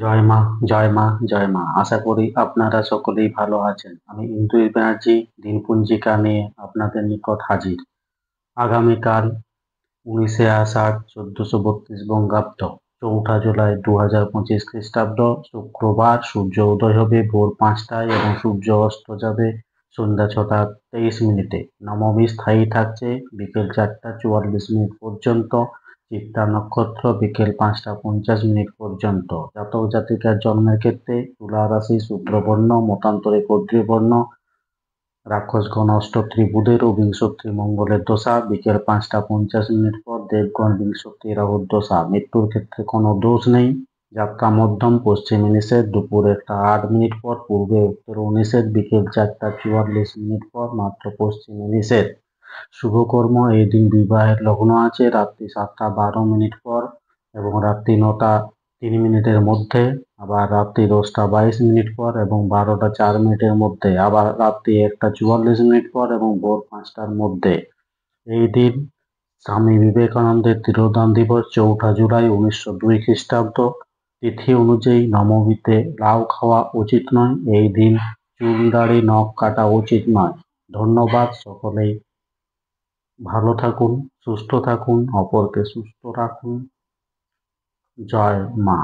জয় মা, জয় মা, জয় মা। আশা করি আপনারা সকলেই ভালো আছেন। আমি ইন্দুর ব্যানার্জি দিনপঞ্জিকা নিয়ে আপনাদের নিকট হাজির। আগামীকাল 19শে আষাঢ় 1432 বঙ্গাব্দ, 4 জুলাই 2025 খ্রিস্টাব্দ, শুক্রবার। সূর্য উদয় হবে ভোর 5টায় এবং সূর্য অস্ত যাবে সন্ধ্যা 6টা 23 মিনিটে। নবমী স্থায়ী থাকছে বিকেল 4টা 44 মিনিট পর্যন্ত। চিত্তা নক্ষত্র বিকেল 5টা 50 মিনিট পর্যন্ত। জাতক জাতিকার জন্মের ক্ষেত্রে তুলা রাশি, শুক্রবর্ণ, মতান্তরে কর্দৃবর্ণ, রাক্ষসগণ অষ্টত্রী বুধের ও বিংশত্রী মঙ্গলের দশা। বিকেল 5টা 50 মিনিট পর দেবগণ বিংশত্রী রাহুর দশা। মৃত্যুর ক্ষেত্রে কোনো দোষ নেই। যাত্রা মধ্যম, পশ্চিমে নিষেধ। দুপুর 1টা 8 মিনিট পর পূর্বে উত্তর নিষেধ। বিকেল 4টা 44 মিনিট পর মাত্র পশ্চিমে নিষেধ। শুভকর্ম এই দিন বিবাহের লগ্ন আছে রাত্রি 7টা 12 মিনিট পর এবং রাত্রি 9টা 3 মিনিটের মধ্যে, আবার রাত্রি 10টা 22 মিনিট পর এবং 12টা 4 মিনিটের মধ্যে, আবার রাত্রি 1টা 44 মিনিট পর এবং ভোর 5টার মধ্যে। এই দিন স্বামী বিবেকানন্দের তিরোধান দিবস, 4 জুলাই 1902 খ্রিস্টাব্দ। তিথি অনুযায়ী নবমীতে লাউ খাওয়া উচিত নয়। এই দিন চুল দাড়ি নখ কাটা উচিত নয়। ধন্যবাদ। সকলেই ভালো থাকুন, সুস্থ থাকুন, অপরকে সুস্থ রাখুন। জয় মা।